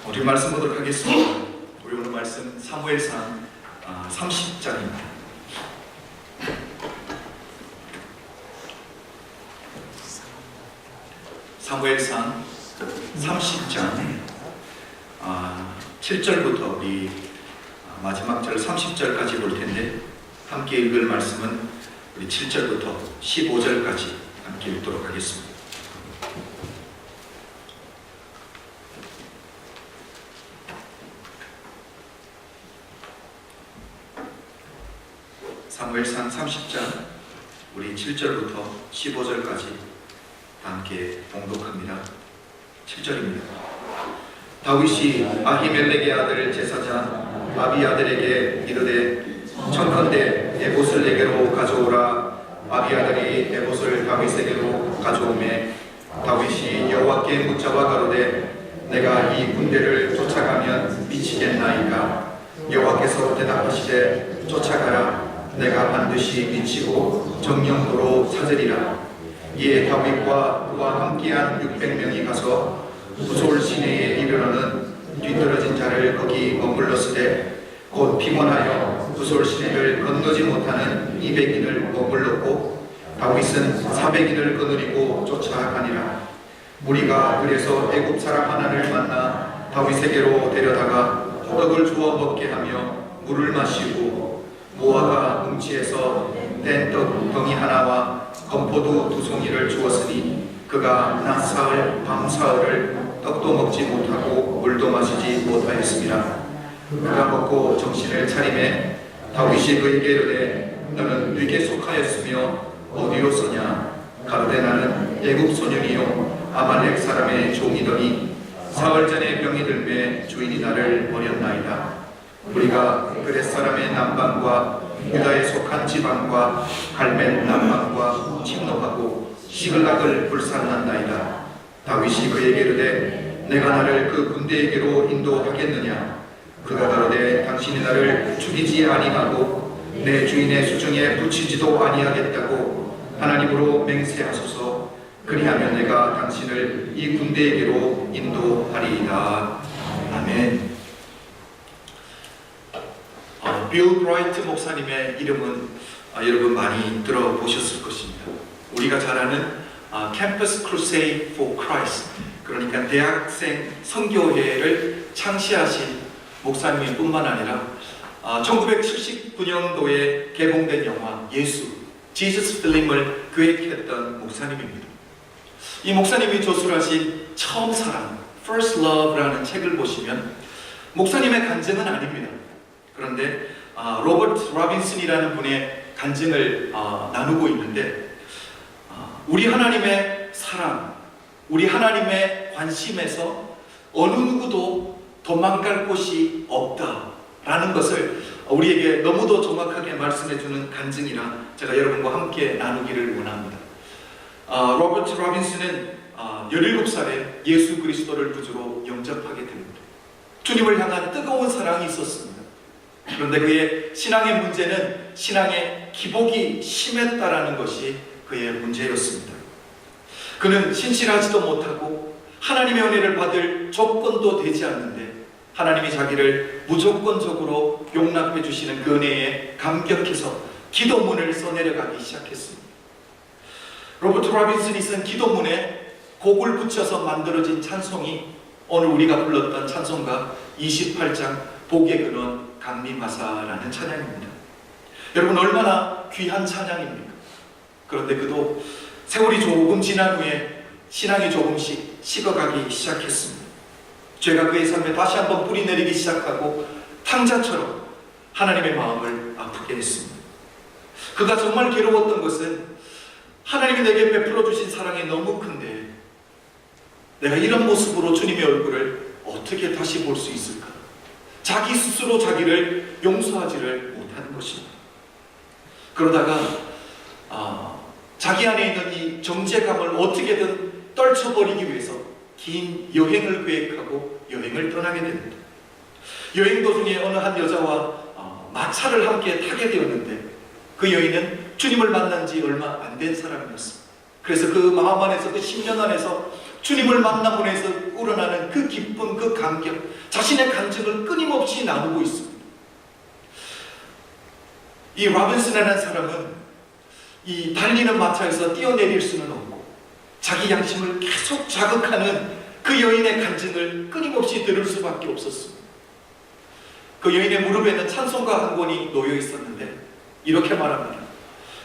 우리 말씀 보도록 하겠습니다. 우리 오늘 말씀 사무엘상 30장입니다. 사무엘상 30장 7절부터 우리 마지막 절 30절까지 볼 텐데, 함께 읽을 말씀은 우리 7절부터 15절까지 함께 읽도록 하겠습니다. 사무엘상 30장 우리 7절부터 15절까지 함께 봉독합니다. 7절입니다. 다윗이 아히멜렉의 아들 제사장 아비아들에게 이르되 청컨대 에봇을 내게로 가져오라. 아비아들이 에봇을 다윗에게로 가져오매 다윗이 여호와께 묻자와 가로되 내가 이 군대를 쫓아가면 미치겠나이까? 여호와께서 대답하시되 쫓아가라. 내가 반드시 미치고 정령도로 찾으리라. 이에 다윗과 그와 함께한 600명이 가서 부솔 시내에 이르러는 뒤떨어진 자를 거기 머물렀으되 곧 피곤하여 부솔 시내를 건너지 못하는 200인을 머물렀고 다윗은 400인을 거느리고 쫓아가니라. 무리가 그래서 애굽 사람 하나를 만나 다윗에게로 데려다가 떡을 주어 먹게 하며 물을 마시고 모아가 뭉치에서 뗀 떡 덩이 하나와 건포도 2송이를 주었으니 그가 낮 사흘 밤 사흘을 떡도 먹지 못하고 물도 마시지 못하였습니다. 그가 먹고 정신을 차리매 다윗이 그에게 이르되 너는 누구에게 속하였으며 어디로서냐? 가로되 나는 애굽 소년이요 아말렉 사람의 종이더니 사흘 전에 병이 들매 주인이 나를 버렸나이다. 우리가 그렛 사람의 남방과 유다에 속한 지방과 갈멜 남방과 침노하고 시글락을 불살랐나이다. 다윗이 그에게 이르되 내가 나를 그 군대에게로 인도하겠느냐? 그가 가로되 당신이 나를 죽이지 아니하고 내 주인의 수중에 붙이지도 아니하겠다고 하나님으로 맹세하소서. 그리하면 내가 당신을 이 군대에게로 인도하리이다. 아멘. 빌 브라이트 목사님의 이름은 여러분 많이 들어보셨을 것입니다. 우리가 잘 아는 캠퍼스 크루세이드 포 크라이스트, 그러니까 대학생 선교회를 창시하신 목사님일 뿐만 아니라 1979년도에 개봉된 영화 예수, 지저스 필름을 기획했던 목사님입니다. 이 목사님이 저술하신 처음 사랑, First Love라는 책을 보시면 목사님의 간증은 아닙니다. 그런데 로버트 로빈슨이라는 분의 간증을 나누고 있는데, 우리 하나님의 사랑, 우리 하나님의 관심에서 어느 누구도 도망갈 곳이 없다라는 것을 우리에게 너무도 정확하게 말씀해주는 간증이라 제가 여러분과 함께 나누기를 원합니다. 로버트 로빈슨은 17살에 예수 그리스도를 구주로 영접하게 됩니다. 주님을 향한 뜨거운 사랑이 있었습니다. 그런데 그의 신앙의 문제는 신앙의 기복이 심했다라는 것이 그의 문제였습니다. 그는 신실하지도 못하고 하나님의 은혜를 받을 조건도 되지 않는데 하나님이 자기를 무조건적으로 용납해 주시는 그 은혜에 감격해서 기도문을 써내려가기 시작했습니다. 로버트 로빈슨이 쓴 기도문에 곡을 붙여서 만들어진 찬송이 오늘 우리가 불렀던 찬송가 28장 복의 근원 강림하사라는 찬양입니다. 여러분, 얼마나 귀한 찬양입니까? 그런데 그도 세월이 조금 지난 후에 신앙이 조금씩 식어가기 시작했습니다. 죄가 그의 삶에 다시 한번 뿌리 내리기 시작하고 탕자처럼 하나님의 마음을 아프게 했습니다. 그가 정말 괴로웠던 것은 하나님이 내게 베풀어 주신 사랑이 너무 큰데 내가 이런 모습으로 주님의 얼굴을 어떻게 다시 볼 수 있을까? 자기 스스로 자기를 용서하지를 못하는 것입니다. 그러다가 자기 안에 있는 이 정죄감을 어떻게든 떨쳐버리기 위해서 긴 여행을 계획하고 여행을 떠나게 됩니다. 여행 도중에 어느 한 여자와 마차를 함께 타게 되었는데 그 여인은 주님을 만난 지 얼마 안 된 사람이었습니다. 그래서 그 마음 안에서, 그 10년 안에서 주님을 만남으로 해서 우러나는 그 기쁨, 그 감격, 자신의 간증을 끊임없이 나누고 있습니다. 이 로빈슨이라는 사람은 이 달리는 마차에서 뛰어내릴 수는 없고 자기 양심을 계속 자극하는 그 여인의 간증을 끊임없이 들을 수밖에 없었습니다. 그 여인의 무릎에는 찬송가 한 권이 놓여 있었는데 이렇게 말합니다.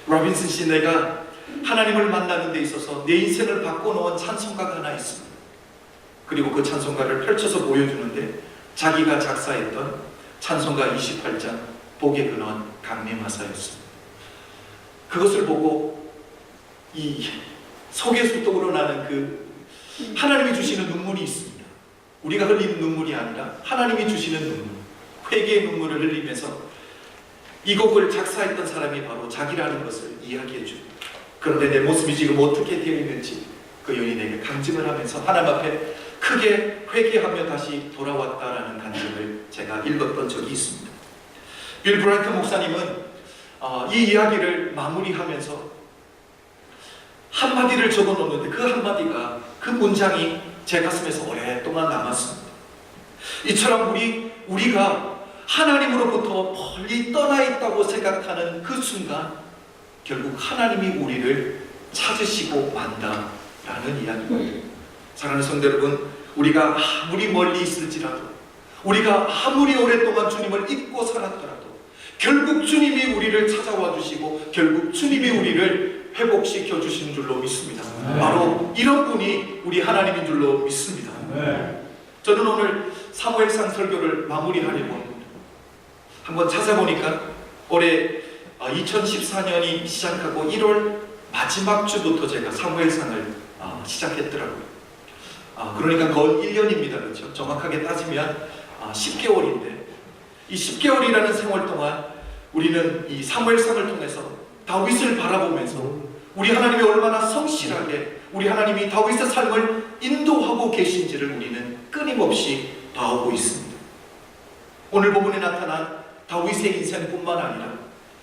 로빈슨 씨, 내가 하나님을 만나는 데 있어서 내 인생을 바꿔놓은 찬송가가 하나 있습니다. 그리고 그 찬송가를 펼쳐서 보여주는데 자기가 작사했던 찬송가 28장 복의 근원 강림하사였습니다. 그것을 보고 이 속에서부터 우러나는 그 하나님이 주시는 눈물이 있습니다. 우리가 흘리는 눈물이 아니라 하나님이 주시는 눈물, 회개의 눈물을 흘리면서 이 곡을 작사했던 사람이 바로 자기라는 것을 이야기해 줍니다. 그런데 내 모습이 지금 어떻게 되어 있는지 그 여인에게 간증을 하면서 하나님 앞에 크게 회개하며 다시 돌아왔다라는 간증을 제가 읽었던 적이 있습니다. 빌 브라이튼 목사님은 이 이야기를 마무리하면서 한마디를 적어놓는데 그 한마디가, 그 문장이 제 가슴에서 오랫동안 남았습니다. 이처럼 우리가 하나님으로부터 멀리 떠나 있다고 생각하는 그 순간 결국 하나님이 우리를 찾으시고 만다라는 이야기입니다. 사랑하는 성도 여러분, 우리가 아무리 멀리 있을지라도, 우리가 아무리 오랫동안 주님을 잊고 살았더라도 결국 주님이 우리를 찾아와 주시고 결국 주님이 우리를 회복시켜 주시는 줄로 믿습니다. 바로 이런 분이 우리 하나님인 줄로 믿습니다. 저는 오늘 사무엘상 설교를 마무리하려고 합니다. 한번 찾아보니까 올해 2014년이 시작하고 1월 마지막 주부터 제가 사무엘상을 시작했더라고요. 그러니까 거의 1년입니다. 그렇죠? 정확하게 따지면 10개월인데 이 10개월이라는 생활 동안 우리는 이 사무엘상을 통해서 다윗을 바라보면서 우리 하나님이 얼마나 성실하게 우리 하나님이 다윗의 삶을 인도하고 계신지를 우리는 끊임없이 봐오고 있습니다. 오늘 본문에 나타난 다윗의 인생뿐만 아니라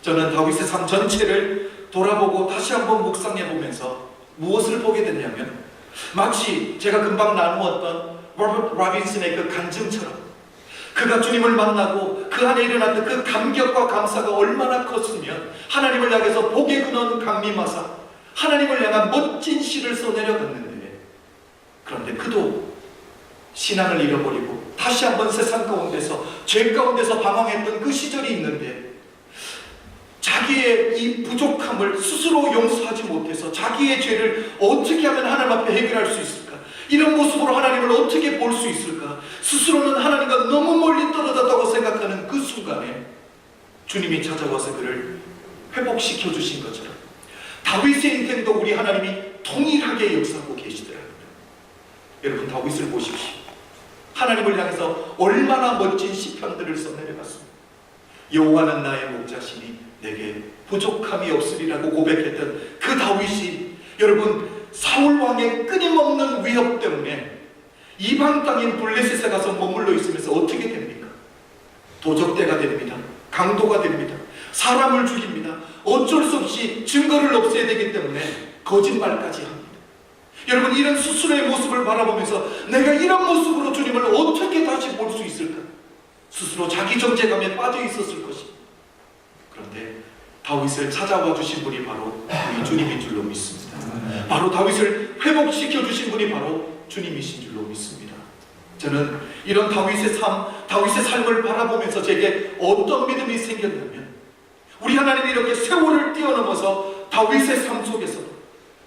저는 다윗의 삶 전체를 돌아보고 다시 한번 묵상해보면서 무엇을 보게 됐냐면 마치 제가 금방 나누었던 로버트 로빈슨의 그 간증처럼 그가 주님을 만나고 그 안에 일어났던 그 감격과 감사가 얼마나 컸으면 하나님을 향해서 복의 근원 강림하사 하나님을 향한 멋진 시를 써내려갔는데, 그런데 그도 신앙을 잃어버리고 다시 한번 세상 가운데서 죄 가운데서 방황했던 그 시절이 있는데 자기의 이 부족함을 스스로 용서하지 못해서 자기의 죄를 어떻게 하면 하나님 앞에 해결할 수 있을까? 이런 모습으로 하나님을 어떻게 볼 수 있을까? 스스로는 하나님과 너무 멀리 떨어졌다고 생각하는 그 순간에 주님이 찾아와서 그를 회복시켜 주신 것처럼 다윗의 인생도 우리 하나님이 동일하게 역사하고 계시더랍니다. 여러분, 다윗을 보십시오. 하나님을 향해서 얼마나 멋진 시편들을 써내려갔습니다. 여호와는 나의 목자시니 내게 부족함이 없으리라고 고백했던 그 다윗이, 여러분, 사울 왕의 끊임없는 위협 때문에 이방 땅인 블레셋에 가서 머물러 있으면서 어떻게 됩니까? 도적대가 됩니다. 강도가 됩니다. 사람을 죽입니다. 어쩔 수 없이 증거를 없애야 되기 때문에 거짓말까지 합니다. 여러분, 이런 스스로의 모습을 바라보면서 내가 이런 모습으로 주님을 어떻게 다시 볼 수 있을까? 스스로 자기 정죄감에 빠져 있었을 것입니다. 그런데 다윗을 찾아와 주신 분이 바로 우리 주님인 줄로 믿습니다. 바로 다윗을 회복시켜 주신 분이 바로 주님이신 줄로 믿습니다. 저는 이런 다윗의 삶을 바라보면서 제게 어떤 믿음이 생겼냐면, 우리 하나님이 이렇게 세월을 뛰어넘어서 다윗의 삶 속에서도,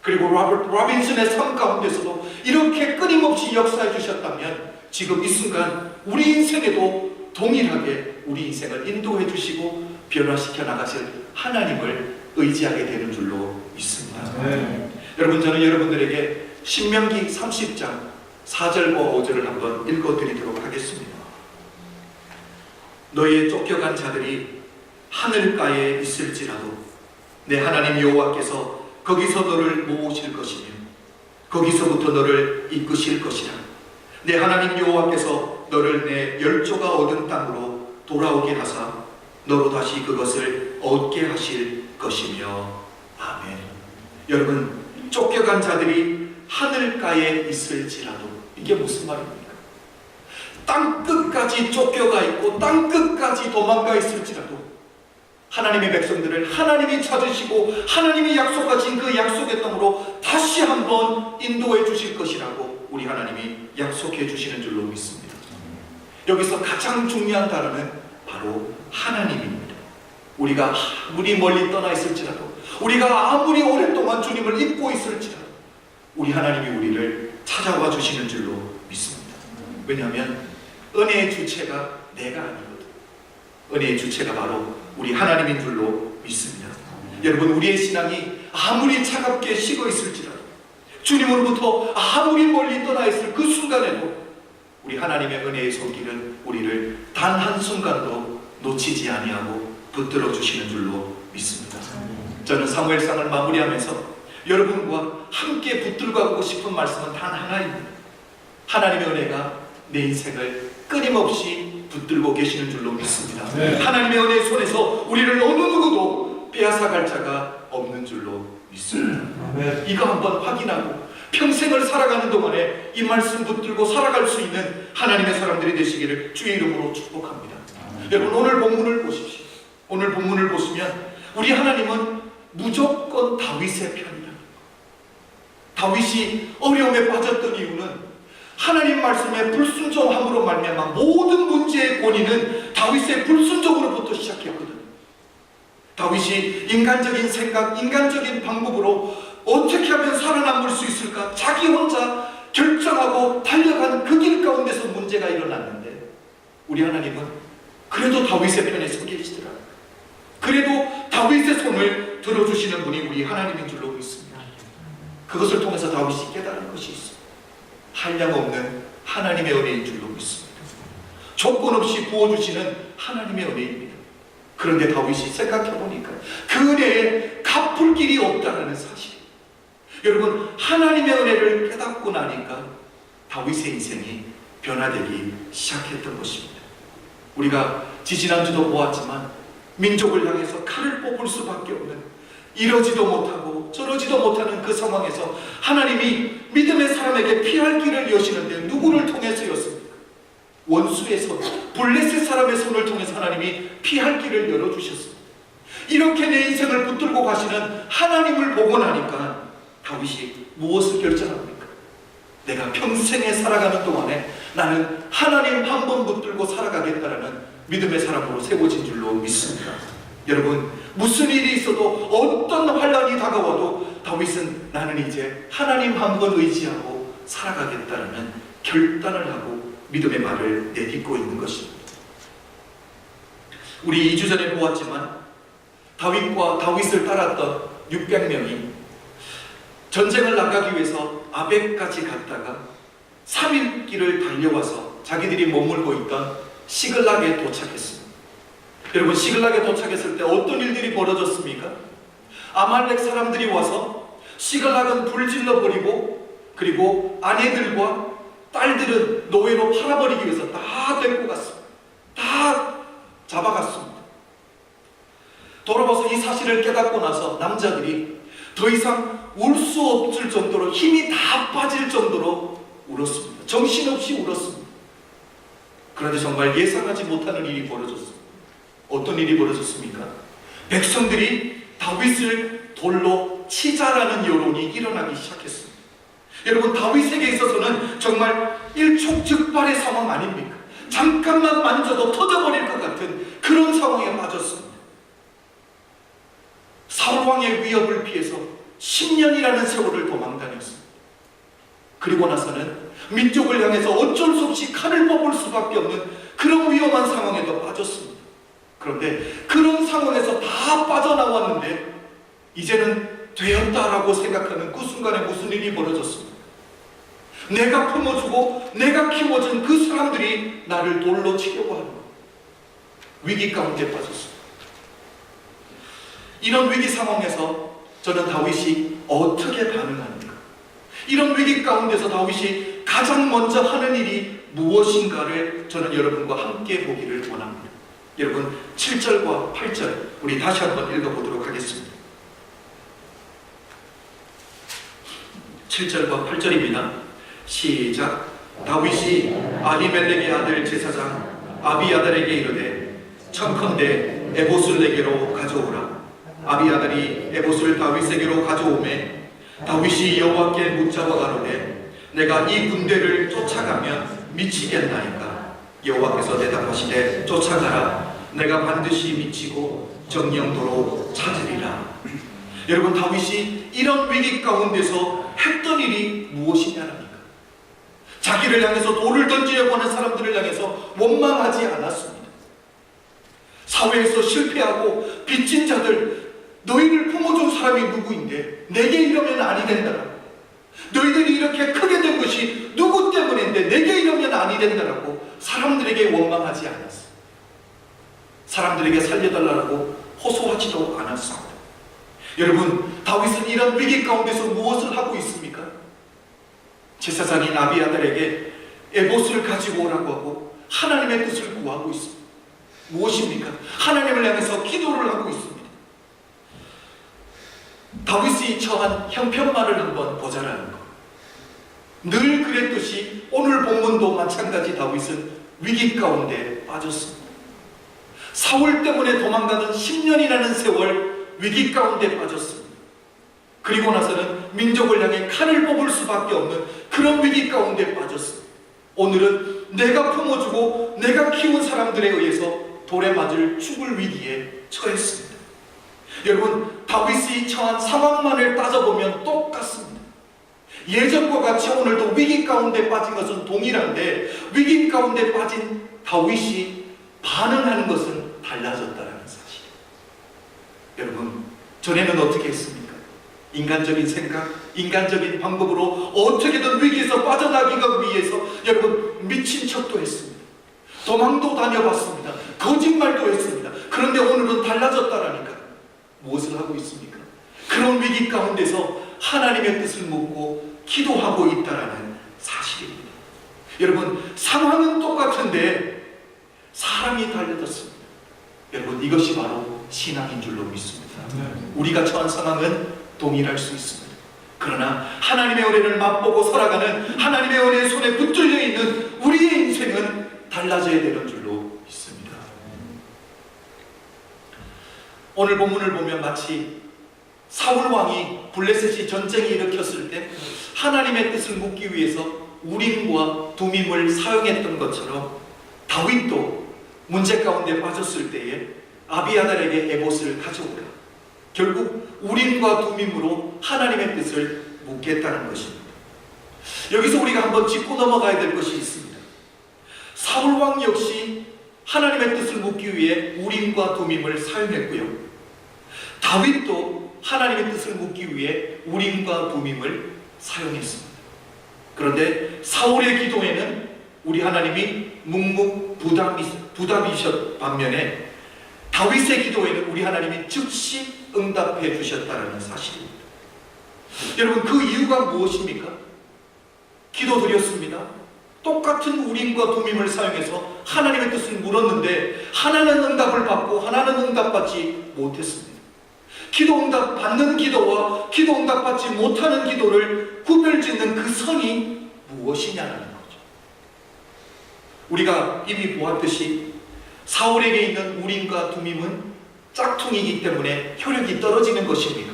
그리고 로버트 로빈슨의 삶 가운데서도 이렇게 끊임없이 역사해 주셨다면 지금 이 순간 우리 인생에도 동일하게 우리 인생을 인도해 주시고 변화시켜 나가실 하나님을 의지하게 되는 줄로 믿습니다. 여러분, 저는 여러분들에게 신명기 30장 4절과 5절을 한번 읽어드리도록 하겠습니다. 너의 쫓겨간 자들이 하늘가에 있을지라도 내 하나님 여호와께서 거기서 너를 모으실 것이며 거기서부터 너를 이끄실 것이라. 내 하나님 여호와께서 너를 내 열조가 얻은 땅으로 돌아오게 하사 너로 다시 그것을 얻게 하실 것이며. 아멘. 여러분, 쫓겨간 자들이 하늘가에 있을지라도. 이게 무슨 말입니까? 땅끝까지 쫓겨가 있고 땅끝까지 도망가 있을지라도 하나님의 백성들을 하나님이 찾으시고 하나님이 약속하신 그 약속의 땅으로 다시 한번 인도해 주실 것이라고 우리 하나님이 약속해 주시는 줄로 믿습니다. 여기서 가장 중요한 단어는 바로 하나님입니다. 우리가 아무리 멀리 떠나 있을지라도, 우리가 아무리 오랫동안 주님을 잊고 있을지라도 우리 하나님이 우리를 찾아와 주시는 줄로 믿습니다. 왜냐하면 은혜의 주체가 내가 아니거든. 은혜의 주체가 바로 우리 하나님인 줄로 믿습니다. 여러분, 우리의 신앙이 아무리 차갑게 식어 있을지라도, 주님으로부터 아무리 멀리 떠나 있을 그 순간에도 우리 하나님의 은혜의 손길은 우리를 단 한순간도 놓치지 아니하고 붙들어 주시는 줄로 믿습니다. 저는 사무엘상을 마무리하면서 여러분과 함께 붙들고 싶은 말씀은 단 하나입니다. 하나님의 은혜가 내 인생을 끊임없이 붙들고 계시는 줄로 믿습니다. 하나님의 은혜의 손에서 우리를 어느 누구도 빼앗아갈 자가 없는 줄로 믿습니다. 이거 한번 확인하고 평생을 살아가는 동안에 이 말씀 붙들고 살아갈 수 있는 하나님의 사람들이 되시기를 주의 이름으로 축복합니다. 여러분, 오늘 본문을 보십시오. 오늘 본문을 보시면 우리 하나님은 무조건 다윗의 편이다. 다윗이 어려움에 빠졌던 이유는 하나님 말씀에 불순종함으로 말미암아 모든 문제의 권위는 다윗의 불순종으로부터 시작했거든. 다윗이 인간적인 생각, 인간적인 방법으로 어떻게 하면 살아남을 수 있을까 자기 혼자 결정하고 달려간 그 길 가운데서 문제가 일어났는데 우리 하나님은 그래도 다윗의 편에 서 계시더라. 그래도 다윗의 손을 들어주시는 분이 우리 하나님인 줄로 믿습니다. 그것을 통해서 다윗이 깨달은 것이 있습니다. 한량없는 하나님의 은혜인 줄로 믿습니다. 조건 없이 부어주시는 하나님의 은혜입니다. 그런데 다윗이 생각해보니까 그 은혜에 갚을 길이 없다는 사실. 여러분, 하나님의 은혜를 깨닫고 나니까 다윗의 인생이 변화되기 시작했던 것입니다. 우리가 지지난주도 보았지만 민족을 향해서 칼을 뽑을 수밖에 없는, 이러지도 못하고 저러지도 못하는 그 상황에서 하나님이 믿음의 사람에게 피할 길을 여시는데 누구를 통해서였습니까? 원수의 손, 블레셋 사람의 손을 통해서 하나님이 피할 길을 열어주셨습니다. 이렇게 내 인생을 붙들고 가시는 하나님을 보고 나니까 다윗이 무엇을 결정합니까? 내가 평생에 살아가는 동안에 나는 하나님 한 번 붙들고 살아가겠다라는 믿음의 사람으로 세워진 줄로 믿습니다. 여러분, 무슨 일이 있어도 어떤 환난이 다가와도 다윗은 나는 이제 하나님 한 번 의지하고 살아가겠다는 결단을 하고 믿음의 말을 내딛고 있는 것입니다. 우리 2주 전에 보았지만 다윗과 다윗을 따랐던 600명이 전쟁을 나가기 위해서 아벡까지 갔다가 3일 길을 달려와서 자기들이 머물고 있던 시글락에 도착했습니다. 여러분, 시글락에 도착했을 때 어떤 일들이 벌어졌습니까? 아말렉 사람들이 와서 시글락은 불질러 버리고, 그리고 아내들과 딸들은 노예로 팔아버리기 위해서 다 데리고 갔습니다. 다 잡아갔습니다. 돌아와서 이 사실을 깨닫고 나서 남자들이 더 이상 울 수 없을 정도로 힘이 다 빠질 정도로 울었습니다. 정신없이 울었습니다. 그런데 정말 예상하지 못하는 일이 벌어졌습니다. 어떤 일이 벌어졌습니까? 백성들이 다윗을 돌로 치자라는 여론이 일어나기 시작했습니다. 여러분, 다윗에게 있어서는 정말 일촉즉발의 상황 아닙니까? 잠깐만 만져도 터져버릴 것 같은 그런 상황에 빠졌습니다. 사울왕의 위협을 피해서 10년이라는 세월을 도망다녔습니다. 그리고 나서는 민족을 향해서 어쩔 수 없이 칼을 뽑을 수밖에 없는 그런 위험한 상황에도 빠졌습니다. 그런데 그런 상황에서 다 빠져나왔는데 이제는 되었다라고 생각하는 그 순간에 무슨 일이 벌어졌습니까? 내가 품어주고 내가 키워준 그 사람들이 나를 돌로 치려고 하는 것. 위기 가운데 빠졌습니다. 이런 위기 상황에서 저는 다윗이 어떻게 반응합니까? 이런 위기 가운데서 다윗이 가장 먼저 하는 일이 무엇인가를 저는 여러분과 함께 보기를 원합니다. 여러분, 7절과 8절 우리 다시 한번 읽어보도록 하겠습니다. 7절과 8절입니다. 시작. 다윗이 아히멜렉의 아들 제사장 아비아달에게 이르되 청컨대 에봇을 내게로 가져오라. 아비아달이 에봇을 다윗에게로 가져오매 다윗이 여호와께 묻자와 가로되 내가 이 군대를 쫓아가면 미치겠나이까. 여호와께서 대답하시되 쫓아가라. 내가 반드시 미치고 정령도로 찾으리라. 여러분, 다윗이 이런 위기 가운데서 했던 일이 무엇이냐랍니까? 자기를 향해서 돌을 던지려고 하는 사람들을 향해서 원망하지 않았습니다. 사회에서 실패하고 빚진 자들, 너희를 품어준 사람이 누구인데 내게 이러면 아니 된다라고, 너희들이 이렇게 크게 된 것이 누구 때문인데 내게 이러면 아니 된다라고 사람들에게 원망하지 않았어요. 사람들에게 살려달라고 호소하지도 않았습니다. 여러분, 다윗은 이런 위기 가운데서 무엇을 하고 있습니까? 제사장인 아비아달에게 에봇을 가지고 오라고 하고 하나님의 뜻을 구하고 있습니다. 무엇입니까? 하나님을 향해서 기도를 하고 있습니다. 다윗이 처한 형편만을 한번 보자라는 것. 늘 그랬듯이 오늘 본문도 마찬가지 다윗은 위기 가운데 빠졌습니다. 사울 때문에 도망가는 10년이라는 세월 위기 가운데 빠졌습니다. 그리고 나서는 민족을 향해 칼을 뽑을 수밖에 없는 그런 위기 가운데 빠졌습니다. 오늘은 내가 품어주고 내가 키운 사람들에 의해서 돌에 맞을 죽을 위기에 처했습니다. 여러분, 다윗이 처한 상황만을 따져보면 똑같습니다. 예전과 같이 오늘도 위기 가운데 빠진 것은 동일한데 위기 가운데 빠진 다윗이 반응하는 것은 달라졌다는 사실. 여러분, 전에는 어떻게 했습니까? 인간적인 생각, 인간적인 방법으로 어떻게든 위기에서 빠져나가기 위해서 여러분 미친 척도 했습니다. 도망도 다녀봤습니다. 거짓말도 했습니다. 그런데 오늘은 달라졌다라니까. 무엇을 하고 있습니까? 그런 위기 가운데서 하나님의 뜻을 묻고 기도하고 있다라는 사실입니다. 여러분, 상황은 똑같은데 사람이 달라졌습니다. 여러분, 이것이 바로 신앙인 줄로 믿습니다. 우리가 처한 상황은 동일할 수 있습니다. 그러나 하나님의 은혜를 맛보고 살아가는 하나님의 은혜의 손에 붙들려 있는 우리의 인생은 달라져야 되는 줄로 믿습니다. 오늘 본문을 보면 마치 사울 왕이 블레셋이 전쟁을 일으켰을 때 하나님의 뜻을 묻기 위해서 우림과 두밈을 사용했던 것처럼 다윗도 문제 가운데 빠졌을 때에 아비아달에게 에봇을 가져오라. 결국 우림과 두밈으로 하나님의 뜻을 묻겠다는 것입니다. 여기서 우리가 한번 짚고 넘어가야 될 것이 있습니다. 사울 왕 역시 하나님의 뜻을 묻기 위해 우림과 두밈을 사용했고요. 다윗도 하나님의 뜻을 묻기 위해 우림과 두밈을 사용했습니다. 그런데 사울의 기도에는 우리 하나님이 묵묵부답이셨 반면에 다윗의 기도에는 우리 하나님이 즉시 응답해 주셨다는 사실입니다. 여러분, 그 이유가 무엇입니까? 기도드렸습니다. 똑같은 우림과 두밈을 사용해서 하나님의 뜻을 물었는데 하나는 응답을 받고 하나는 응답받지 못했습니다. 기도 응답 받는 기도와 기도 응답 받지 못하는 기도를 구별짓는 그 선이 무엇이냐는 거죠. 우리가 이미 보았듯이 사울에게 있는 우림과 두밈은 짝퉁이기 때문에 효력이 떨어지는 것입니다.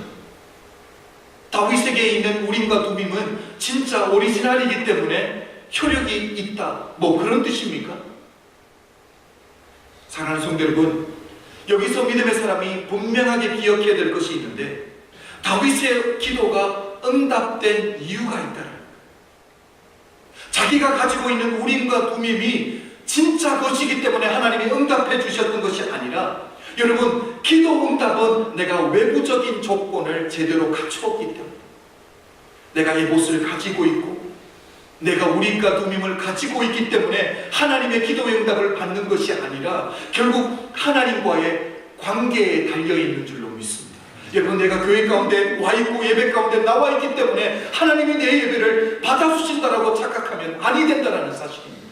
다윗에게 있는 우림과 두밈은 진짜 오리지널이기 때문에 효력이 있다, 뭐 그런 뜻입니까? 사랑하는 성도 여러분, 여기서 믿음의 사람이 분명하게 기억해야 될 것이 있는데 다윗의 기도가 응답된 이유가 있다. 자기가 가지고 있는 우림과 두밈이 진짜 것이기 때문에 하나님이 응답해 주셨던 것이 아니라, 여러분, 기도 응답은 내가 외부적인 조건을 제대로 갖추었기 때문에, 내가 에봇을 가지고 있고 내가 우림과 두밈을 가지고 있기 때문에 하나님의 기도의 응답을 받는 것이 아니라 결국 하나님과의 관계에 달려있는 줄로 믿습니다. 여러분, 내가 교회 가운데 와있고 예배 가운데 나와있기 때문에 하나님이 내 예배를 받아주신다라고 착각하면 아니 된다는 사실입니다.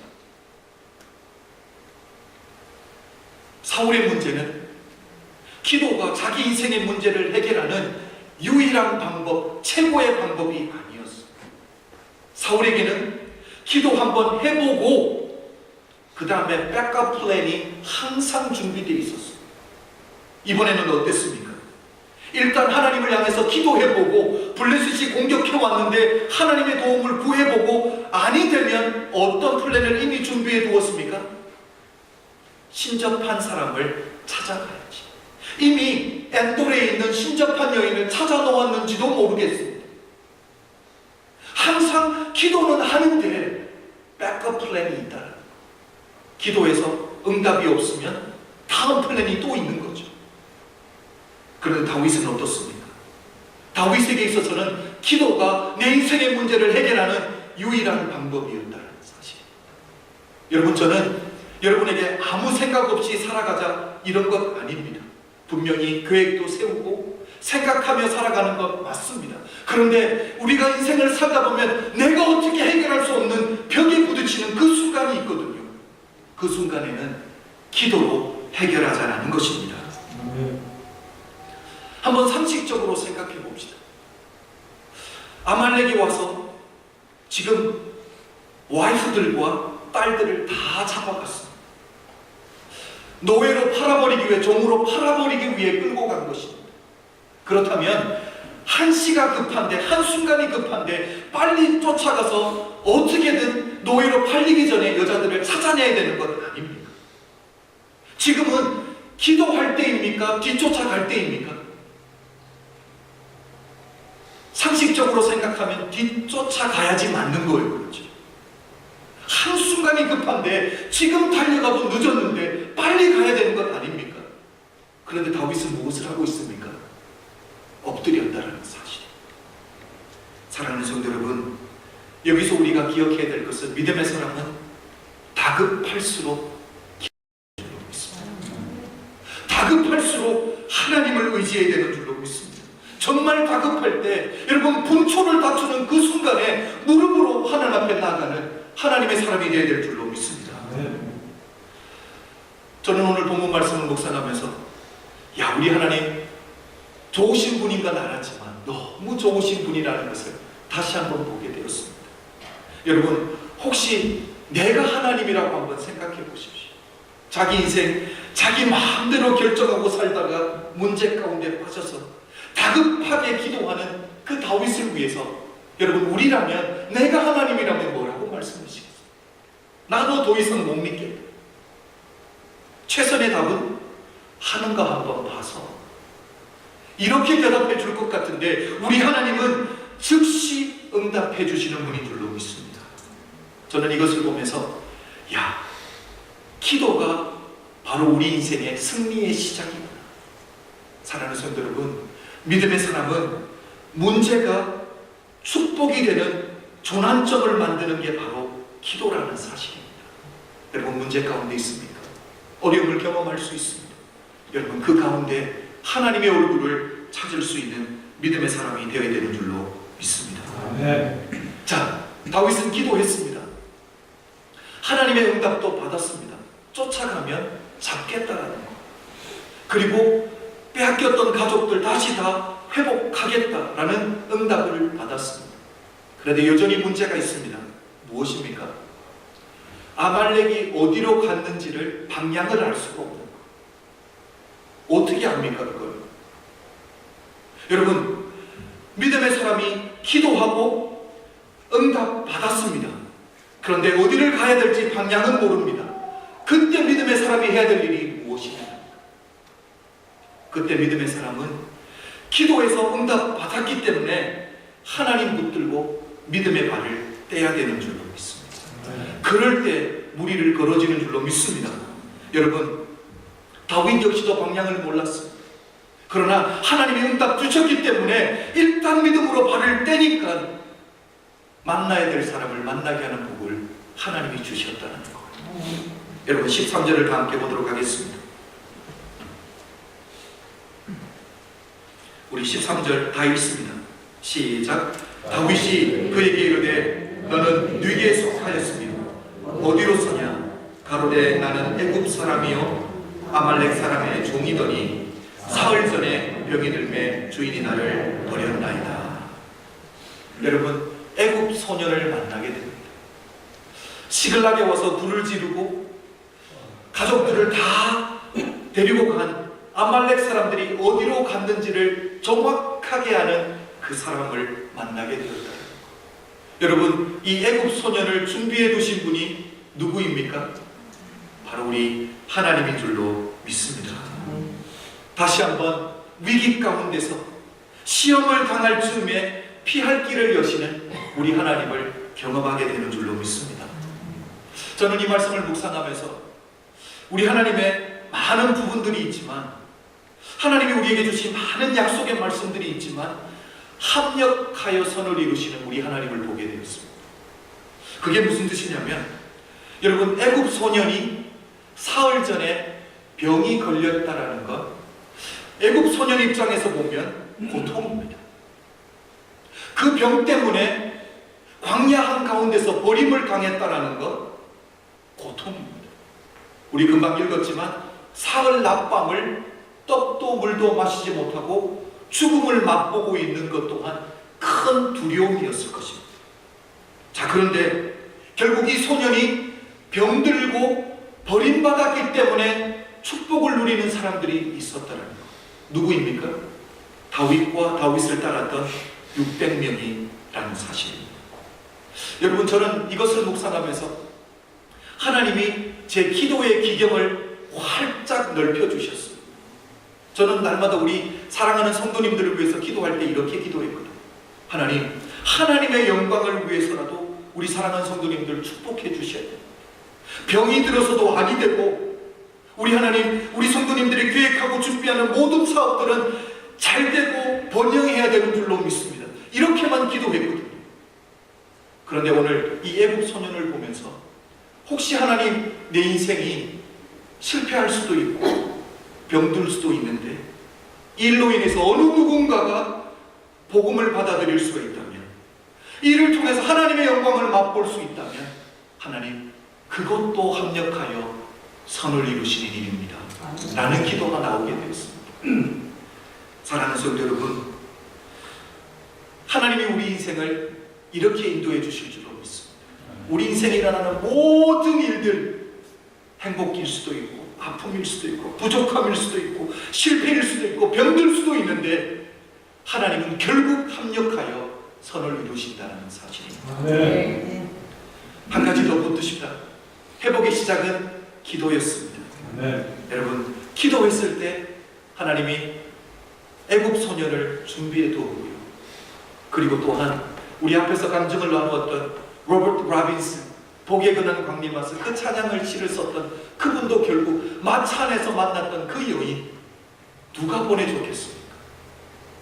사울의 문제는 기도가 자기 인생의 문제를 해결하는 유일한 방법, 최고의 방법이 아니었습니다. 사울에게는 기도 한번 해보고 그 다음에 백업 플랜이 항상 준비되어 있었어요. 이번에는 어땠습니까? 일단 하나님을 향해서 기도해보고 블레셋이 공격해왔는데 하나님의 도움을 구해보고 아니 되면 어떤 플랜을 이미 준비해 두었습니까? 신접한 사람을 찾아가야지. 이미 엔돌에 있는 신접한 여인을 찾아놓았는지도 모르겠습니다. 항상 기도는 하는데 백업 플랜이 있다. 기도해서 응답이 없으면 다음 플랜이 또 있는 거죠. 그런데 다윗은 어떻습니까? 다윗에게 있어서는 기도가 내 인생의 문제를 해결하는 유일한 방법이었다는 사실. 여러분, 저는 여러분에게 아무 생각 없이 살아가자 이런 것 아닙니다. 분명히 계획도 세우고 생각하며 살아가는 것 맞습니다. 그런데 우리가 인생을 살다 보면 내가 어떻게 해결할 수 없는 벽에 부딪히는 그 순간이 있거든요. 그 순간에는 기도로 해결하자라는 것입니다. 한번 상식적으로 생각해 봅시다. 아말렉이 와서 지금 와이프들과 딸들을 다 잡아갔습니다. 노예로 팔아버리기 위해, 종으로 팔아버리기 위해 끌고 간 것입니다. 그렇다면 한시가 급한데, 한순간이 급한데 빨리 쫓아가서 어떻게든 노예로 팔리기 전에 여자들을 찾아내야 되는 것 아닙니까? 지금은 기도할 때입니까? 뒤쫓아갈 때입니까? 상식적으로 생각하면 뒤쫓아가야지 맞는 거예요. 그렇죠? 한순간이 급한데 지금 달려가도 늦었는데 빨리 가야 되는 것 아닙니까? 그런데 다윗은 무엇을 하고 있습니까? 엎드렸다는 사실. 사랑하는 성도 여러분, 여기서 우리가 기억해야 될 것은 믿음의 사람은 다급할수록 기도할 줄로 믿습니다. 다급할수록 하나님을 의지해야 되는 줄로 믿습니다. 정말 다급할 때 여러분 분초를 다투는 그 순간에 무릎으로 하나님 앞에 나아가는 하나님의 사람이 되어야 될 줄로 믿습니다. 저는 오늘 본문 말씀을 묵상하면서 우리 하나님 좋으신 분인 건 알았지만 너무 좋으신 분이라는 것을 다시 한번 보게 되었습니다. 여러분, 혹시 내가 하나님이라고 한번 생각해 보십시오. 자기 인생 자기 마음대로 결정하고 살다가 문제 가운데 빠져서 다급하게 기도하는 그 다윗을 위해서 여러분, 우리라면, 내가 하나님이라면 뭐라고 말씀하시겠어요? 나도 더 이상 못 믿겠다. 최선의 답은 하는 거 한번 봐서 이렇게 대답해 줄 것 같은데 우리 하나님은 즉시 응답해 주시는 분인 줄로 믿습니다. 저는 이것을 보면서 기도가 바로 우리 인생의 승리의 시작입니다. 사랑하는 성도 여러분, 믿음의 사람은 문제가 축복이 되는 전환점을 만드는 게 바로 기도라는 사실입니다. 여러분, 문제 가운데 있습니까? 어려움을 경험할 수 있습니다. 여러분, 그 가운데 하나님의 얼굴을 찾을 수 있는 믿음의 사람이 되어야 되는 줄로 믿습니다. 자, 다윗은 기도했습니다. 하나님의 응답도 받았습니다. 쫓아가면 잡겠다라는 것, 그리고 빼앗겼던 가족들 다시 다 회복하겠다라는 응답을 받았습니다. 그런데 여전히 문제가 있습니다. 무엇입니까? 아말렉이 어디로 갔는지를 방향을 알 수가 없는 것. 어떻게 압니까, 그걸? 여러분, 믿음의 사람이 기도하고 응답 받았습니다. 그런데 어디를 가야 될지 방향은 모릅니다. 그때 믿음의 사람이 해야 될 일이 무엇입니까? 그때 믿음의 사람은 기도해서 응답 받았기 때문에 하나님 붙들고 믿음의 발을 떼야 되는 줄로 믿습니다. 그럴 때 무리를 걸어지는 줄로 믿습니다. 여러분, 다윗 역시도 방향을 몰랐습니다. 그러나 하나님이 응답 주셨기 때문에 일단 믿음으로 발을 떼니까 만나야 될 사람을 만나게 하는 복을 하나님이 주셨다는 거예요. 여러분, 13절을 다 함께 보도록 하겠습니다. 우리 13절 다 읽습니다. 시작. 다윗이 그에게 이르되 너는 누구에 속하였으며 어디로 서냐? 가로되 나는 애굽 사람이요 아말렉 사람의 종이더니 사흘 전에 병이 들매 주인이 나를 버렸나이다. 여러분, 애굽 소년을 만나게 됩니다. 시글락에 와서 불을 지르고 가족들을 다 데리고 간 아말렉 사람들이 어디로 갔는지를 정확하게 아는 그 사람을 만나게 되었다. 여러분, 이 애굽 소년을 준비해 두신 분이 누구입니까? 바로 우리 하나님인 줄로 믿습니다. 다시 한번 위기 가운데서 시험을 당할 즈음에 피할 길을 여시는 우리 하나님을 경험하게 되는 줄로 믿습니다. 저는 이 말씀을 묵상하면서 우리 하나님의 많은 부분들이 있지만, 하나님이 우리에게 주신 많은 약속의 말씀들이 있지만, 합력하여 선을 이루시는 우리 하나님을 보게 되었습니다. 그게 무슨 뜻이냐면, 여러분, 애굽 소년이 사흘 전에 병이 걸렸다라는 것, 애굽 소년 입장에서 보면 고통입니다. 그 병 때문에 광야 한가운데서 버림을 당했다라는 것, 고통입니다. 우리 금방 읽었지만 사흘 낮밤을 떡도 물도 마시지 못하고 죽음을 맛보고 있는 것 또한 큰 두려움이었을 것입니다. 자, 그런데 결국 이 소년이 병들고 버림받았기 때문에 축복을 누리는 사람들이 있었다는 것. 누구입니까? 다윗과 다윗을 따랐던 600명이라는 사실입니다. 여러분, 저는 이것을 묵상하면서 하나님이 제 기도의 기경을 활짝 넓혀주셨어요. 저는 날마다 우리 사랑하는 성도님들을 위해서 기도할 때 이렇게 기도했거든요. 하나님, 하나님의 영광을 위해서라도 우리 사랑하는 성도님들 축복해 주셔야 돼요. 병이 들어서도 아니 되고, 우리 하나님, 우리 성도님들이 계획하고 준비하는 모든 사업들은 잘 되고 번영해야 되는 줄로 믿습니다. 이렇게만 기도했거든요. 그런데 오늘 이 애굽 소년을 보면서 혹시 하나님, 내 인생이 실패할 수도 있고 병들 수도 있는데 일로 인해서 어느 누군가가 복음을 받아들일 수가 있다면, 이를 통해서 하나님의 영광을 맛볼 수 있다면, 하나님, 그것도 합력하여 선을 이루시는 일입니다 라는 기도가 나오게 되었습니다. 사랑하는 성도 여러분, 하나님이 우리 인생을 이렇게 인도해 주실 줄로 믿습니다. 우리 인생에 일어나는 모든 일들, 행복일 수도 있고 아픔일 수도 있고 부족함일 수도 있고 실패일 수도 있고 병들 수도 있는데, 하나님은 결국 합력하여 선을 이루신다는 사실입니다. 네. 한 가지 더 묻습니다. 회복의 시작은 기도였습니다. 네. 여러분, 기도했을 때 하나님이 애굽 소년을 준비해 두었고요. 그리고 또한 우리 앞에서 간증을 나누었던 로버트 라빈슨, 복에 근한 광림하서 그 찬양을 시를 썼던 그분도 결국 마찬에서 만났던 그 여인, 누가 보내줬겠습니까?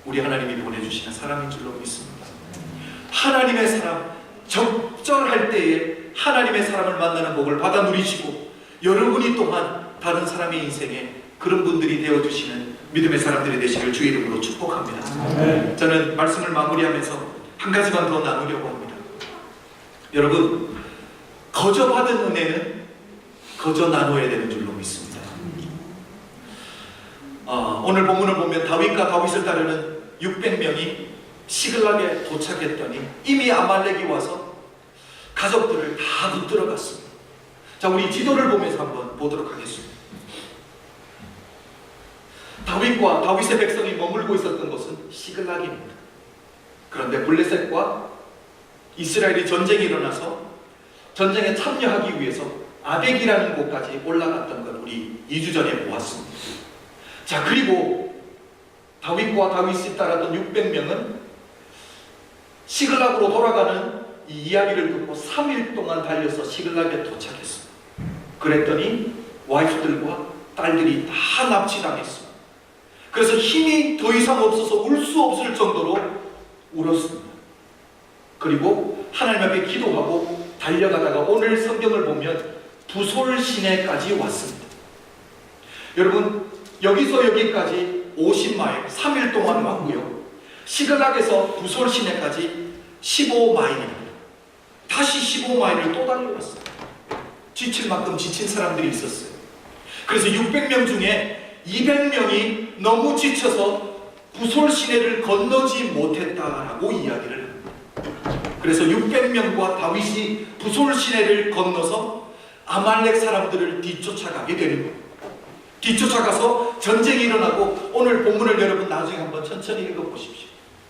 우리 하나님이 보내주시는 사람인 줄로 믿습니다. 하나님의 사람, 적절할 때에 하나님의 사람을 만나는 복을 받아 누리시고, 여러분이 또한 다른 사람의 인생에 그런 분들이 되어주시는 믿음의 사람들이 되시길 주의 이름으로 축복합니다. 네. 저는 말씀을 마무리하면서 한 가지만 더 나누려고 합니다. 여러분, 거저 받은 은혜는 거저 나눠야 되는 줄로 믿습니다. 오늘 본문을 보면 다윗과 다윗을 따르는 600명이 시글락에 도착했더니 이미 아말렉이 와서 가족들을 다 붙들어 갔습니다. 자, 우리 지도를 보면서 한번 보도록 하겠습니다. 다윗과 다윗의 백성이 머물고 있었던 곳은 시글락입니다. 그런데 블레셋과 이스라엘이 전쟁이 일어나서 전쟁에 참여하기 위해서 아벡이라는 곳까지 올라갔던 걸 우리 2주 전에 보았습니다. 자, 그리고 다윗과 다윗이 따랐던 600명은 시글락으로 돌아가는 이 이야기를 듣고 3일 동안 달려서 시글락에 도착했습니다. 그랬더니 와이프들과 딸들이 다 납치당했습니다. 그래서 힘이 더 이상 없어서 울 수 없을 정도로 울었습니다. 그리고 하나님 앞에 기도하고 달려가다가 오늘 성경을 보면 부솔 시내까지 왔습니다. 여러분, 여기서 여기까지 50마일, 3일 동안 왔고요. 시글락에서 부솔 시내까지 15마일입니다. 다시 15마일을 또 달려왔어요. 지칠 만큼 지친 사람들이 있었어요. 그래서 600명 중에 200명이 너무 지쳐서 부솔 시내를 건너지 못했다라고 이야기를 합니다. 그래서 600명과 다윗이 부솔 시내를 건너서 아말렉 사람들을 뒤쫓아가게 되는 거예요. 뒤쫓아가서 전쟁이 일어나고, 오늘 본문을 여러분 나중에 한번 천천히 읽어보십시오.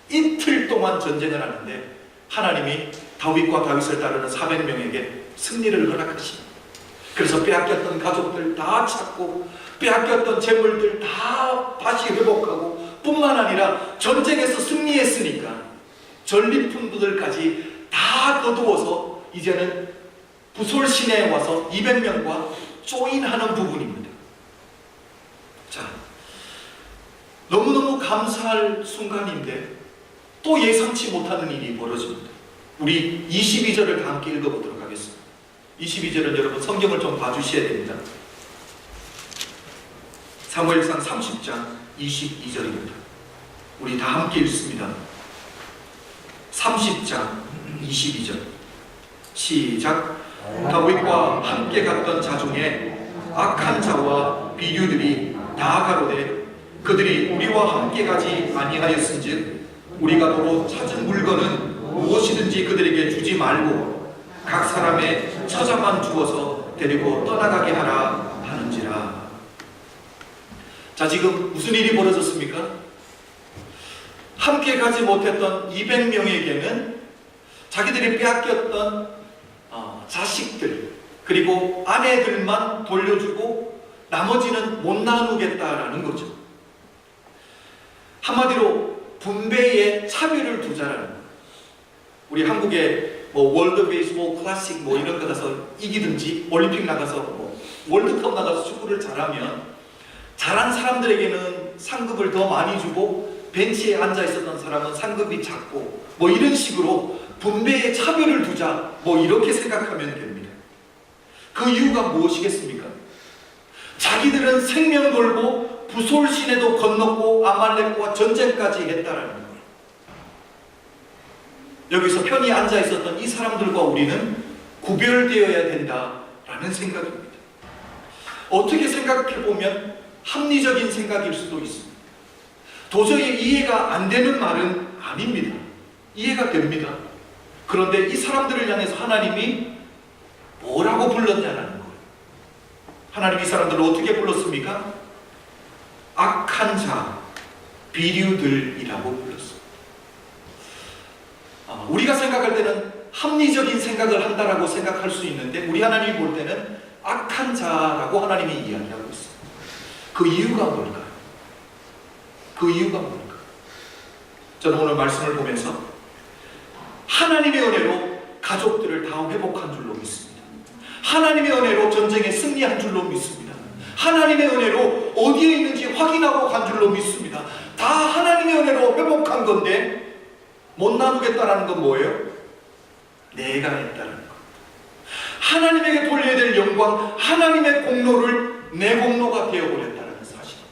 이틀 동안 전쟁을 하는데 하나님이 다윗과 다윗을 따르는 400명에게 승리를 허락하십니다. 그래서 빼앗겼던 가족들 다 찾고, 빼앗겼던 재물들 다 다시 회복하고, 뿐만 아니라 전쟁에서 승리했으니까 전리품들까지 다 거두어서 이제는 부솔 시내에 와서 200명과 조인하는 부분입니다. 자, 너무너무 감사할 순간인데 또 예상치 못하는 일이 벌어집니다. 우리 22절을 다 함께 읽어보도록 하겠습니다. 22절은 여러분 성경을 좀 봐주셔야 됩니다. 사무엘상 30장 22절입니다. 우리 다 함께 읽습니다. 30장 22절 시작. 다윗과 함께 갔던 자 중에 악한 자와 비류들이 다 가로되 그들이 우리와 함께 가지 아니하였은즉 우리가 도로 찾은 물건은 무엇이든지 그들에게 주지 말고 각 사람의 처자만 주어서 데리고 떠나가게 하라 하는지라. 자, 지금 무슨 일이 벌어졌습니까? 함께 가지 못했던 200명에게는 자기들이 빼앗겼던 자식들 그리고 아내들만 돌려주고 나머지는 못 나누겠다라는 거죠. 한마디로 분배의 차별을 두자라는 거예요. 우리 한국에 월드 베이스볼 클래식 이런 거 가서 이기든지 올림픽 나가서 월드컵 나가서 축구를 잘하면 잘한 사람들에게는 상급을 더 많이 주고 벤치에 앉아 있었던 사람은 상급이 작고 이런 식으로 분배의 차별을 두자 이렇게 생각하면 됩니다. 그 이유가 무엇이겠습니까? 자기들은 생명 걸고 부솔 시내도 건넜고 아말렉과 전쟁까지 했다라는 거예요. 여기서 편히 앉아 있었던 이 사람들과 우리는 구별되어야 된다라는 생각입니다. 어떻게 생각해 보면 합리적인 생각일 수도 있습니다. 도저히 이해가 안 되는 말은 아닙니다. 이해가 됩니다. 그런데 이 사람들을 향해서 하나님이 뭐라고 불렀냐는 거예요. 하나님이 이 사람들을 어떻게 불렀습니까? 악한 자, 비류들이라고 불렀어요. 우리가 생각할 때는 합리적인 생각을 한다라고 생각할 수 있는데 우리 하나님이 볼 때는 악한 자라고 하나님이 이야기하고 있어요. 그 이유가 뭘까요? 그 이유가 뭘까요? 저는 오늘 말씀을 보면서 하나님의 은혜로 가족들을 다 회복한 줄로 믿습니다. 하나님의 은혜로 전쟁에 승리한 줄로 믿습니다. 하나님의 은혜로 어디에 있는지 확인하고 간 줄로 믿습니다. 다 하나님의 은혜로 회복한 건데 못 나누겠다라는 건 뭐예요? 내가 했다는 거. 하나님에게 돌려야 될 영광, 하나님의 공로를 내 공로가 되어버렸다는 사실입니다.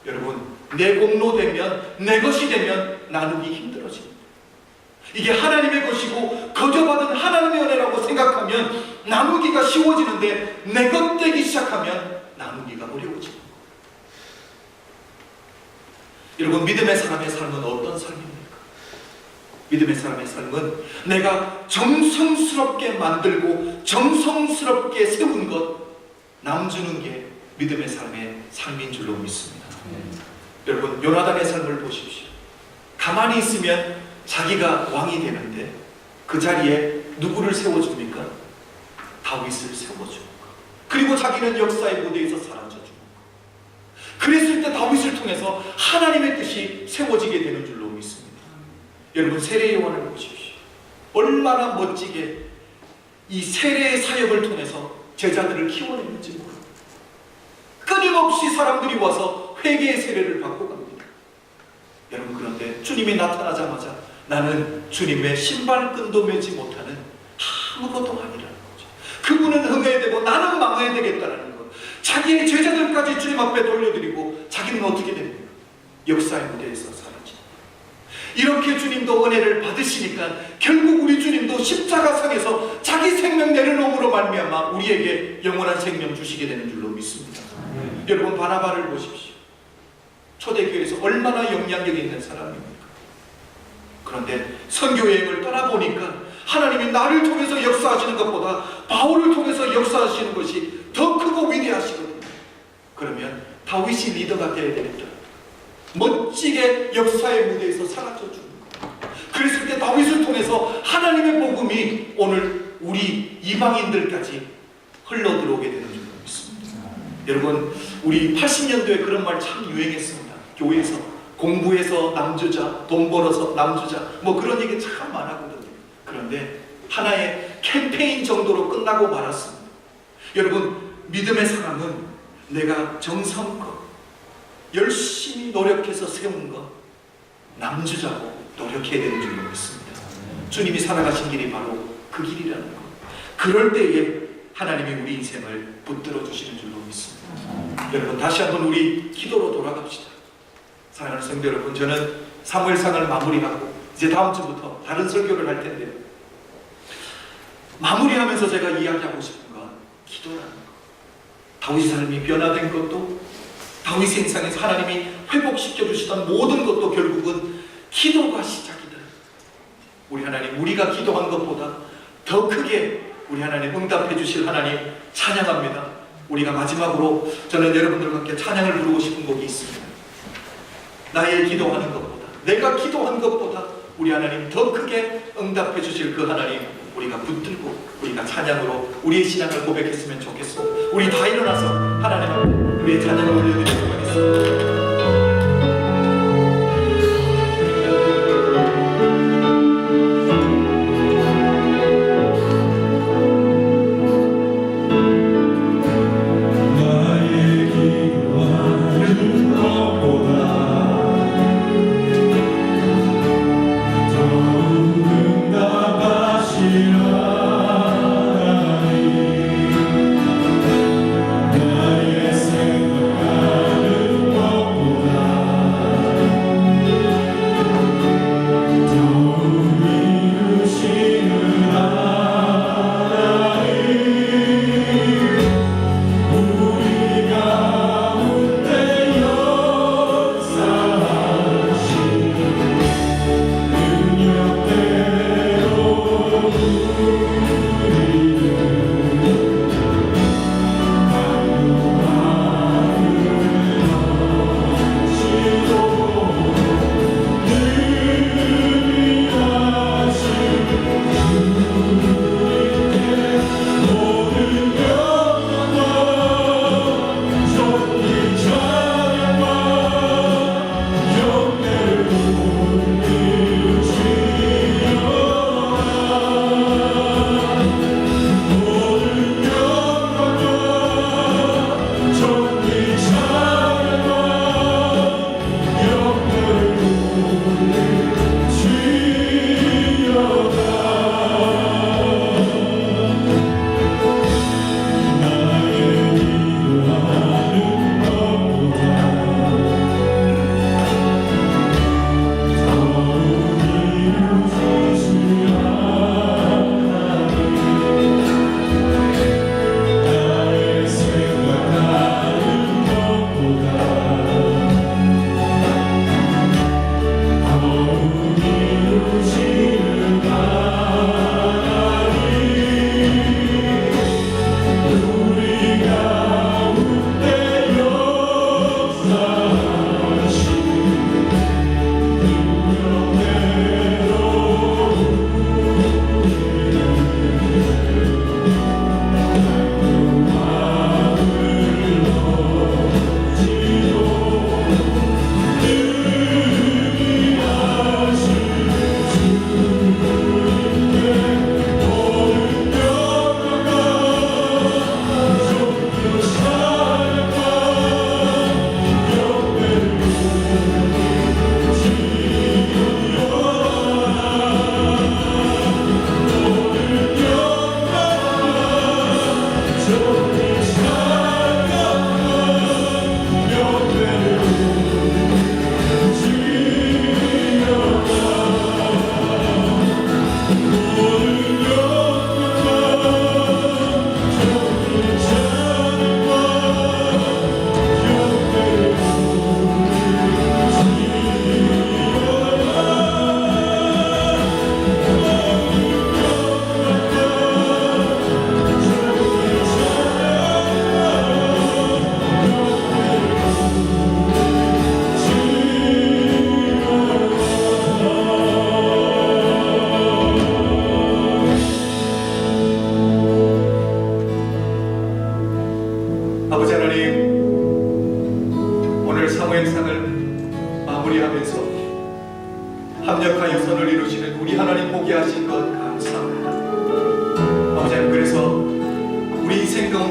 여러분, 내 공로 되면, 내 것이 되면 나누기 힘들어집니다. 이게 하나님의 것이고 거저받은 하나님의 은혜라고 생각하면 나누기가 쉬워지는데 내 것 되기 시작하면 나누기가 어려워집니다. 여러분, 믿음의 사람의 삶은 어떤 삶입니까? 믿음의 사람의 삶은 내가 정성스럽게 만들고 정성스럽게 세운 것 남주는 게 믿음의 사람의 삶인 줄로 믿습니다. 여러분, 요나단의 삶을 보십시오. 가만히 있으면 자기가 왕이 되는데 그 자리에 누구를 세워줍니까? 다윗을 세워줍니다. 그리고 자기는 역사의 무대에서 사라져줍니다. 그랬을 때 다윗을 통해서 하나님의 뜻이 세워지게 되는 줄로 믿습니다. 여러분, 세례 요한을 보십시오. 얼마나 멋지게 이 세례의 사역을 통해서 제자들을 키워냈는지 모릅니다. 끊임없이 사람들이 와서 회개의 세례를 받고 갑니다. 여러분, 그런데 주님이 나타나자마자 나는 주님의 신발끈도 매지 못하는 아무것도 아니라는 거죠. 그분은 흥해야 되고 나는 망해야 되겠다는 거. 자기의 제자들까지 주님 앞에 돌려드리고 자기는 어떻게 됩니까? 역사의 무대에서 사라집니다. 이렇게 주님도 은혜를 받으시니까 결국 우리 주님도 십자가상에서 자기 생명 내려놓음으로 말미암아 우리에게 영원한 생명 주시게 되는 줄로 믿습니다. 여러분, 바나바를 보십시오. 초대교회에서 얼마나 영향력이 있는 사람입니까? 그런데 선교 여행을 떠나보니까 하나님이 나를 통해서 역사하시는 것보다 바울을 통해서 역사하시는 것이 더 크고 위대하시거든요. 그러면 다윗이 리더가 되어야 되겠다. 멋지게 역사의 무대에서 사라져 주는 거예요. 그랬을 때 다윗을 통해서 하나님의 복음이 오늘 우리 이방인들까지 흘러들어오게 되는 줄 믿습니다. 여러분, 우리 80년도에 그런 말 참 유행했습니다. 교회에서 공부해서 남주자, 돈 벌어서 남주자, 뭐 그런 얘기 참 많았거든요. 그런데 하나의 캠페인 정도로 끝나고 말았습니다. 여러분, 믿음의 사람은 내가 정성껏 열심히 노력해서 세운 것 남주자고 노력해야 되는 줄 믿습니다. 주님이 살아가신 길이 바로 그 길이라는 것. 그럴 때에 하나님이 우리 인생을 붙들어 주시는 줄로 믿습니다. 여러분, 다시 한번 우리 기도로 돌아갑시다. 사랑하는 성도 여러분, 저는 사무엘상을 마무리하고 이제 다음 주부터 다른 설교를 할 텐데요. 마무리하면서 제가 이야기하고 싶은 건 기도라는 것. 다윗의 삶이 변화된 것도, 다윗의 인생에서 하나님이 회복시켜 주시던 모든 것도 결국은 기도가 시작이다. 우리 하나님, 우리가 기도한 것보다 더 크게 우리 하나님 응답해 주실 하나님 찬양합니다. 우리가 마지막으로 저는 여러분들과 함께 찬양을 부르고 싶은 곡이 있습니다. 나의 기도하는 것보다, 내가 기도한 것보다 우리 하나님 더 크게 응답해 주실 그 하나님 우리가 붙들고 우리가 찬양으로 우리의 신앙을 고백했으면 좋겠습니다. 우리 다 일어나서 하나님 앞에 우리의 찬양을 올려드리도록 하겠습니다. 나의 생각하는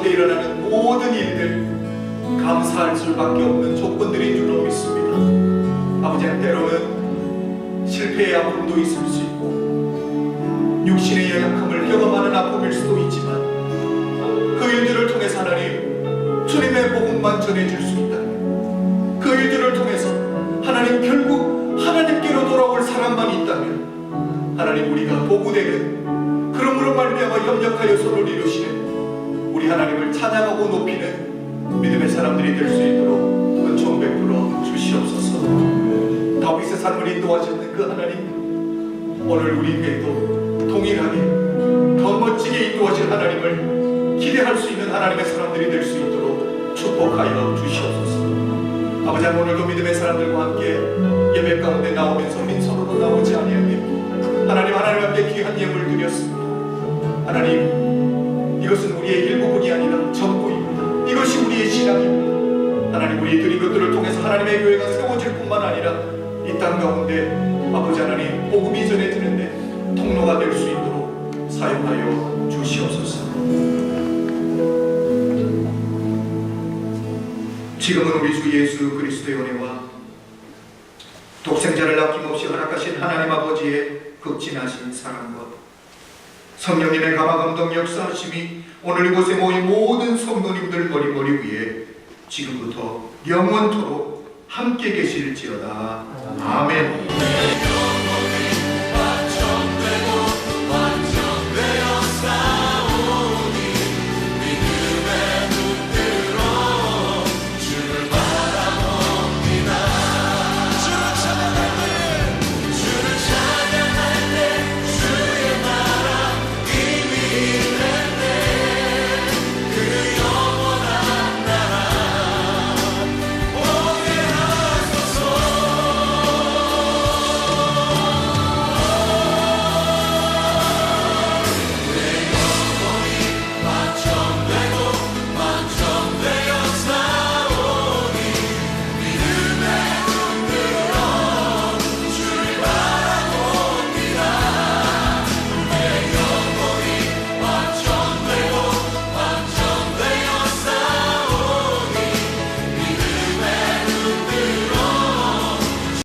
가운데 일어나는 모든 일들 감사할 수밖에 없는 조건들인 줄로 믿습니다. 아버지, 때로는 실패의 아픔도 있을 수 있고 육신의 연약함을 경험하는 아픔일 수도 있지만 그 일들을 통해서 하나님 주님의 복음만 전해질 수 있다면, 그 일들을 통해서 하나님 결국 하나님께로 돌아올 사람만 있다면 하나님 우리가 보고되는, 그러므로 말미암아 협력하여 서로 이루시는 우리 하나님을 찬양하고 높이는 믿음의 사람들이 될 수 있도록 은총 베풀어 주시옵소서. 다윗의 삶을 인도하셨는 그 하나님, 오늘 우리 교회도 동일하게 더 멋지게 인도하실 하나님을 기대할 수 있는 하나님의 사람들이 될 수 있도록 축복하여 주시옵소서. 아버지, 오늘도 믿음의 사람들과 함께 예배 가운데 나오면서 민서로도 나오지 아니하며 하나님 앞에 귀한 예물 드렸습니다. 하나님, 이것은 우리의 일부분이 아니라 전부입니다. 이것이 우리의 신앙입니다. 하나님, 우리 드린 것들을 통해서 하나님의 교회가 세워질 뿐만 아니라 이 땅 가운데 아버지 하나님 복음이 전해지는데 통로가 될 수 있도록 사용하여 주시옵소서. 지금은 우리 주 예수 그리스도의 은혜와 독생자를 아낌없이 허락하신 하나님 아버지의 극진하신 사랑과 성령님의 감화감동 역사하심이 오늘 이곳에 모인 모든 성도님들 머리 위에 지금부터 영원토록 함께 계실지어다. 아멘.